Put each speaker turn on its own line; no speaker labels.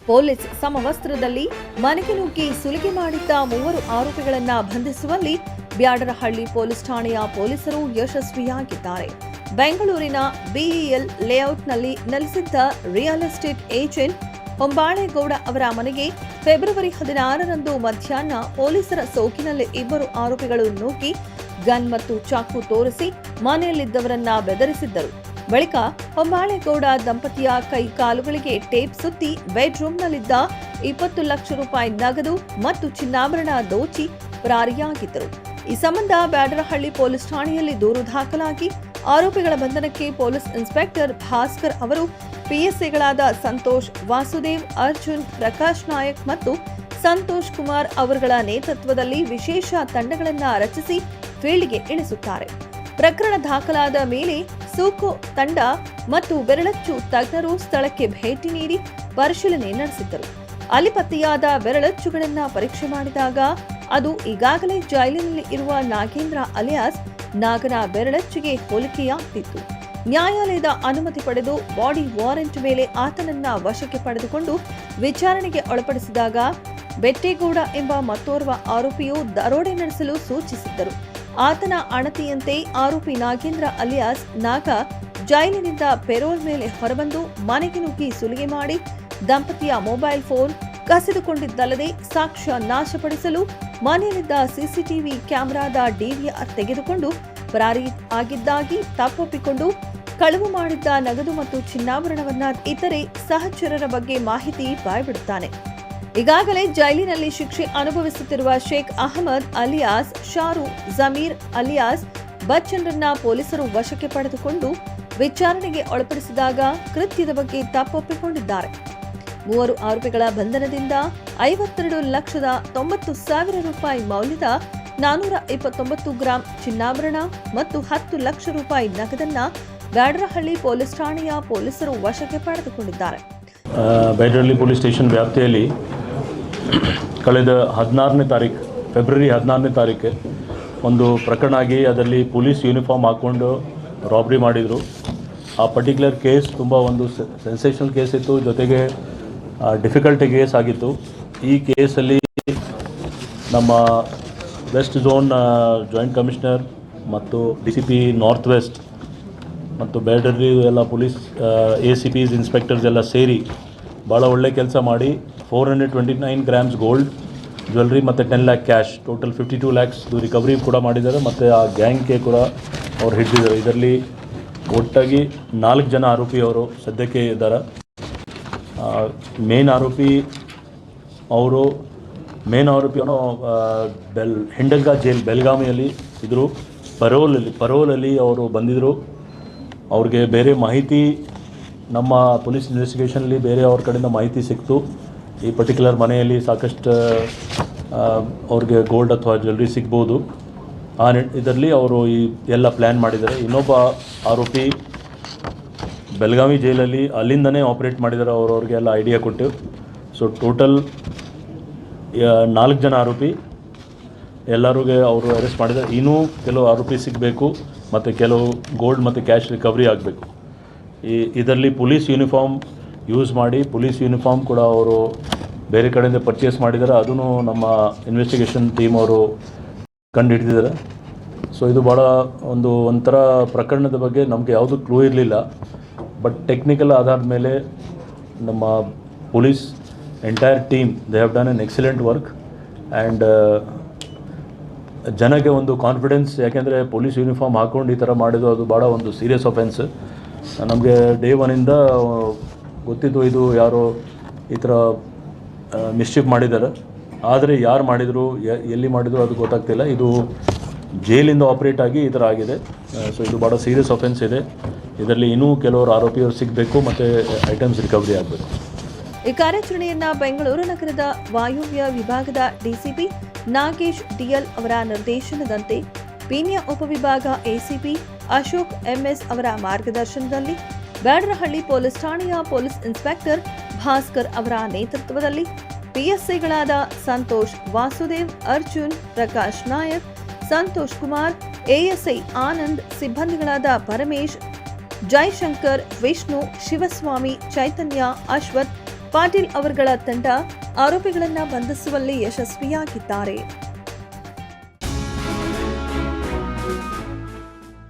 Police ಸಮವಸ್ತ್ರದಲ್ಲಿ ಮನೆಗೆ ನುಗ್ಗಿ ಸುಲಿಗೆ ಮಾಡಿದ್ದ 3 ಆರೋಪಿಗಳನ್ನು ಬಂಧಿಸುವಲ್ಲಿ ಬ್ಯಾಡರಹಳ್ಳಿ ಪೊಲೀಸ್ ಠಾಣೆಯ ಪೊಲೀಸರು ಯಶಸ್ವಿಯಾಗಿದ್ದಾರೆ. ಬೆಂಗಳೂರಿನ ಬಿಇಎಲ್ ಲೇಔಟ್ನಲ್ಲಿ ನೆಲೆಸಿದ್ದ ರಿಯಲ್ ಎಸ್ಟೇಟ್ ಏಜೆಂಟ್ ಹೊಂಬಾಳೇಗೌಡ ಅವರ ಮನೆಗೆ ಫೆಬ್ರವರಿ 16ರಂದು ಮಧ್ಯಾಹ್ನ ಪೊಲೀಸರ ಸೋಗಿನಲ್ಲಿ 2 ಆರೋಪಿಗಳು ನುಗ್ಗಿ ಗನ್ ಮತ್ತು ಚಾಕು ತೋರಿಸಿ ಮನೆಯಲ್ಲಿದ್ದವರನ್ನ ಬೆದರಿಸಿದ್ದರು. ಬಳಿಕ ಹೊಂಬಾಳೇಗೌಡ ದಂಪತಿಯ ಕೈ ಕಾಲುಗಳಿಗೆ ಟೇಪ್ ಸುತ್ತಿ ಬೆಡ್ರೂಮ್ನಲ್ಲಿದ್ದ 20 ಲಕ್ಷ ರೂಪಾಯಿ ನಗದು ಮತ್ತು ಚಿನ್ನಾಭರಣ ದೋಚಿ ಪರಾರಿಯಾಗಿದ್ದರು. ಈ ಸಂಬಂಧ ಬ್ಯಾಡರಹಳ್ಳಿ ಪೊಲೀಸ್ ಠಾಣೆಯಲ್ಲಿ ದೂರು ದಾಖಲಾಗಿ ಆರೋಪಿಗಳ ಬಂಧನಕ್ಕೆ ಪೊಲೀಸ್ ಇನ್ಸ್ಪೆಕ್ಟರ್ ಭಾಸ್ಕರ್ ಅವರು ಪಿಎಸ್ಐಗಳಾದ ಸಂತೋಷ್, ವಾಸುದೇವ್, ಅರ್ಜುನ್, ಪ್ರಕಾಶ್ ನಾಯಕ್ ಮತ್ತು ಸಂತೋಷ್ ಕುಮಾರ್ ಅವರುಗಳ ನೇತೃತ್ವದಲ್ಲಿ ವಿಶೇಷ ತಂಡಗಳನ್ನು ರಚಿಸಿ ಫೀಲ್ಡ್ಗೆ ಇಳಿಸುತ್ತಾರೆ. ಪ್ರಕರಣ ದಾಖಲಾದ ಮೇಲೆ ಸೂಕೋ ತಂಡ ಮತ್ತು ಬೆರಳಚ್ಚು ತಜ್ಞರು ಸ್ಥಳಕ್ಕೆ ಭೇಟಿ ನೀಡಿ ಪರಿಶೀಲನೆ ನಡೆಸಿದ್ದರು. ಅಲ್ಲಿ ಪತ್ತೆಯಾದ ಬೆರಳಚ್ಚುಗಳನ್ನು ಪರೀಕ್ಷೆ ಮಾಡಿದಾಗ ಅದು ಈಗಾಗಲೇ ಜೈಲಿನಲ್ಲಿ ಇರುವ ನಾಗೇಂದ್ರ ಅಲಿಯಾಸ್ ನಾಗನ ಬೆರಳಚ್ಚಿಗೆ ಹೋಲಿಕೆಯಾಗ್ತಿತ್ತು. ನ್ಯಾಯಾಲಯದ ಅನುಮತಿ ಪಡೆದು ಬಾಡಿ ವಾರೆಂಟ್ ಮೇಲೆ ಆತನನ್ನ ವಶಕ್ಕೆ ಪಡೆದುಕೊಂಡು ವಿಚಾರಣೆಗೆ ಒಳಪಡಿಸಿದಾಗ ಬೆಟ್ಟೇಗೌಡ ಎಂಬ ಮತ್ತೋರ್ವ ಆರೋಪಿಯು ದರೋಡೆ ನಡೆಸಲು ಸೂಚಿಸಿದ್ದರು. ಆತನ ಅಣತಿಯಂತೆ ಆರೋಪಿ ನಾಗೇಂದ್ರ ಅಲಿಯಾಸ್ ನಾಗ ಜೈಲಿನಿಂದ ಪೆರೋಲ್ ಮೇಲೆ ಹೊರಬಂದು ಮನೆಗೆ ನುಗ್ಗಿ ಸುಲಿಗೆ ಮಾಡಿ ದಂಪತಿಯ ಮೊಬೈಲ್ ಫೋನ್ ಕಸಿದುಕೊಂಡಿದ್ದಲ್ಲದೆ ಸಾಕ್ಷ್ಯ ನಾಶಪಡಿಸಲು ಮನೆಯಲ್ಲಿದ್ದ ಸಿಸಿಟಿವಿ ಕ್ಯಾಮೆರಾದ ಡಿವಿಆರ್ ತೆಗೆದುಕೊಂಡು ಪರಾರಿ ಆಗಿದ್ದಾಗಿ ತಪ್ಪೊಪ್ಪಿಕೊಂಡು ಕಳವು ಮಾಡಿದ್ದ ನಗದು ಮತ್ತು ಚಿನ್ನಾಭರಣವನ್ನ ಇತರೆ ಸಹಚರರ ಬಗ್ಗೆ ಮಾಹಿತಿ ಬಾಯ್ಬಿಡುತ್ತಾನೆ. ಈಗಾಗಲೇ ಜೈಲಿನಲ್ಲಿ ಶಿಕ್ಷೆ ಅನುಭವಿಸುತ್ತಿರುವ ಶೇಖ್ ಅಹಮದ್ ಅಲಿಯಾಸ್ ಶಾರು ಜಮೀರ್ ಅಲಿಯಾಸ್ ಬಚ್ಚನ್ರನ್ನ ಪೊಲೀಸರು ವಶಕ್ಕೆ ಪಡೆದುಕೊಂಡು ವಿಚಾರಣೆಗೆ ಒಳಪಡಿಸಿದಾಗ ಕೃತ್ಯದ ಬಗ್ಗೆ ತಪ್ಪೊಪ್ಪಿಕೊಂಡಿದ್ದಾರೆ. 3 ಆರೋಪಿಗಳ ಬಂಧನದಿಂದ 52,90,000 ರೂಪಾಯಿ ಮೌಲ್ಯದ 429 ಗ್ರಾಂ ಚಿನ್ನಾಭರಣ ಮತ್ತು 10 ಲಕ್ಷ ರೂಪಾಯಿ ನಗದನ್ನ ಬ್ಯಾಡರಹಳ್ಳಿ ಪೊಲೀಸ್ ಠಾಣೆಯ ಪೊಲೀಸರು ವಶಕ್ಕೆ ಪಡೆದುಕೊಂಡಿದ್ದಾರೆ.
ಬ್ಯಾಡರಹಳ್ಳಿ ಪೊಲೀಸ್ ಸ್ಟೇಷನ್ ವ್ಯಾಪ್ತಿಯಲ್ಲಿ ಕಳೆದ ಫೆಬ್ರವರಿ 16ನೇ ತಾರೀಕು ಒಂದು ಪ್ರಕರಣ ಆಗಿ ಅದರಲ್ಲಿ ಪೊಲೀಸ್ ಯೂನಿಫಾರ್ಮ್ ಹಾಕ್ಕೊಂಡು ರಾಬ್ರಿ ಮಾಡಿದರು. ಆ ಪರ್ಟಿಕ್ಯುಲರ್ ಕೇಸ್ ತುಂಬ ಒಂದು ಸೆನ್ಸೇಷನಲ್ ಕೇಸ್ ಇತ್ತು, ಜೊತೆಗೆ ಡಿಫಿಕಲ್ಟ್ ಕೇಸ್ ಆಗಿತ್ತು. ಈ ಕೇಸಲ್ಲಿ ನಮ್ಮ ವೆಸ್ಟ್ ಝೋನ್ ಜಾಯಿಂಟ್ ಕಮಿಷನರ್ ಮತ್ತು DCP ನಾರ್ತ್ ವೆಸ್ಟ್ ಮತ್ತು ಬ್ಯಾಡರಹಳ್ಳಿ ಎಲ್ಲ ಪೊಲೀಸ್ ACPs ಇನ್ಸ್ಪೆಕ್ಟರ್ಸ್ ಎಲ್ಲ ಸೇರಿ ಭಾಳ ಒಳ್ಳೆ ಕೆಲಸ ಮಾಡಿ 429 ಗ್ರಾಮ್ಸ್ ಗೋಲ್ಡ್ ಜ್ಯುವೆಲ್ರಿ ಮತ್ತು 10 lakh cash, total 52 lakhs recovery ಕೂಡ ಮಾಡಿದ್ದಾರೆ. ಮತ್ತು ಆ ಗ್ಯಾಂಗ್ಗೆ ಕೂಡ ಅವ್ರು ಹಿಡಿದಿದ್ದಾರೆ. ಇದರಲ್ಲಿ ಒಟ್ಟಾಗಿ 4 ಜನ ಆರೋಪಿ ಅವರು ಸದ್ಯಕ್ಕೆ ಇದ್ದಾರೆ. ಮೇನ್ ಆರೋಪಿ ಅವನು ಹಿಂಡಲ್ಗಾ ಜೈಲ್ ಬೆಳಗಾವಿಯಲ್ಲಿ ಇದ್ದರು. ಪರೋಲಲ್ಲಿ ಅವರು ಬಂದಿದ್ದರು. ಅವ್ರಿಗೆ ಬೇರೆ ಮಾಹಿತಿ ನಮ್ಮ ಪೊಲೀಸ್ ಇನ್ವೆಸ್ಟಿಗೇಷನಲ್ಲಿ ಬೇರೆ ಅವ್ರ ಕಡೆಯಿಂದ ಮಾಹಿತಿ ಸಿಕ್ತು. ಈ ಪರ್ಟಿಕ್ಯುಲರ್ ಮನೆಯಲ್ಲಿ ಸಾಕಷ್ಟು ಅವ್ರಿಗೆ ಗೋಲ್ಡ್ ಅಥವಾ ಜ್ಯುವೆಲ್ರಿ ಸಿಗ್ಬೋದು. ಇದರಲ್ಲಿ ಅವರು ಈ ಎಲ್ಲ ಪ್ಲ್ಯಾನ್ ಮಾಡಿದ್ದಾರೆ. ಇನ್ನೊಬ್ಬ ಆರೋಪಿ ಬೆಳಗಾವಿ ಜೈಲಲ್ಲಿ ಅಲ್ಲಿಂದನೇ ಆಪ್ರೇಟ್ ಮಾಡಿದ್ದಾರೆ. ಅವ್ರಿಗೆಲ್ಲ ಐಡಿಯಾ ಕೊಟ್ಟು. ಸೊ ಟೋಟಲ್ 4 ಜನ ಆರೋಪಿ ಎಲ್ಲರಿಗೆ ಅವರು ಅರೆಸ್ಟ್ ಮಾಡಿದ್ದಾರೆ. ಇನ್ನೂ ಕೆಲವು ಆರೋಪಿ ಸಿಗಬೇಕು ಮತ್ತು ಕೆಲವು ಗೋಲ್ಡ್ ಮತ್ತು ಕ್ಯಾಶ್ ರಿಕವರಿ ಆಗಬೇಕು. ಇದರಲ್ಲಿ ಪೊಲೀಸ್ ಯೂನಿಫಾರ್ಮ್ ಯೂಸ್ ಮಾಡಿ ಪೊಲೀಸ್ ಯೂನಿಫಾರ್ಮ್ ಕೂಡ ಅವರು ಬೇರೆ ಕಡೆಯಿಂದ ಪರ್ಚೇಸ್ ಮಾಡಿದ್ದಾರೆ. ಅದೂ ನಮ್ಮ ಇನ್ವೆಸ್ಟಿಗೇಷನ್ ಟೀಮ್ ಅವರು ಕಂಡು ಹಿಡಿದಿದ್ದಾರೆ. ಸೊ ಇದು ಭಾಳ ಒಂಥರ ಪ್ರಕರಣದ ಬಗ್ಗೆ ನಮಗೆ ಯಾವುದೂ ಕ್ಲೂ ಇರಲಿಲ್ಲ. ಬಟ್ ಟೆಕ್ನಿಕಲ್ ಆಧಾರದ ಮೇಲೆ ನಮ್ಮ police entire team they have done N excellent work. And ಜನಕ್ಕೆ ಒಂದು ಕಾನ್ಫಿಡೆನ್ಸ್, ಯಾಕೆಂದರೆ ಪೊಲೀಸ್ ಯೂನಿಫಾರ್ಮ್ ಹಾಕ್ಕೊಂಡು ಈ ಥರ ಮಾಡಿದ್ದು ಅದು ಭಾಳ ಒಂದು ಸೀರಿಯಸ್ ಅಫೆನ್ಸ್. ನಮಗೆ ಡೇ 1ಇಂದ ಗೊತ್ತಿದ್ದು ಇದು ಯಾರೋ ಈ ಥರ ಮಿಸ್ಚೀಫ್ ಮಾಡಿದ್ದಾರೆ. ಆದರೆ ಯಾರು ಮಾಡಿದರು, ಎಲ್ಲಿ ಮಾಡಿದರು ಅದು ಗೊತ್ತಾಗ್ತಿಲ್ಲ. ಇದು ಜೈಲಿಂದ ಆಪ್ರೇಟ್ ಆಗಿ ಈ ಥರ ಆಗಿದೆ. ಸೊ ಇದು ಭಾಳ ಸೀರಿಯಸ್ ಅಫೆನ್ಸ್ ಇದೆ. ಇದರಲ್ಲಿ ಇನ್ನೂ ಕೆಲವರು ಆರೋಪಿಯವರು ಸಿಗಬೇಕು ಮತ್ತು ಐಟಮ್ಸ್ ರಿಕವರಿ ಆಗಬೇಕು.
ಈ ಕಾರ್ಯಾಚರಣೆಯನ್ನ ಬೆಂಗಳೂರು ನಗರದ ವಾಯುವ್ಯ ವಿಭಾಗದ DCP ನಾಗೇಶ್ DL ಅವರ ನಿರ್ದೇಶನದಂತೆ ಪೀಣ್ಯ ಉಪವಿಭಾಗ ACP ಅಶೋಕ್ MS ಅವರ ಮಾರ್ಗದರ್ಶನದಲ್ಲಿ ಬ್ಯಾಡರಹಳ್ಳಿ ಪೊಲೀಸ್ ಠಾಣೆಯ ಪೊಲೀಸ್ ಇನ್ಸ್ಪೆಕ್ಟರ್ ಭಾಸ್ಕರ್ ಅವರ ನೇತೃತ್ವದಲ್ಲಿ PSIಗಳಾದ ಸಂತೋಷ್, ವಾಸುದೇವ್, ಅರ್ಜುನ್, ಪ್ರಕಾಶ್ ನಾಯಕ್, ಸಂತೋಷ್ ಕುಮಾರ್, ASI ಆನಂದ್, ಸಿಬ್ಬಂದಿಗಳಾದ ಪರಮೇಶ್, ಜೈಶಂಕರ್, ವಿಷ್ಣು, ಶಿವಸ್ವಾಮಿ, ಚೈತನ್ಯ, ಅಶ್ವಥ್, ಪಾಟೀಲ್ ಅವರುಗಳ ತಂಡ ಆರೋಪಿಗಳನ್ನ ಬಂಧಿಸುವಲ್ಲಿ ಯಶಸ್ವಿಯಾಗಿದ್ದಾರೆ.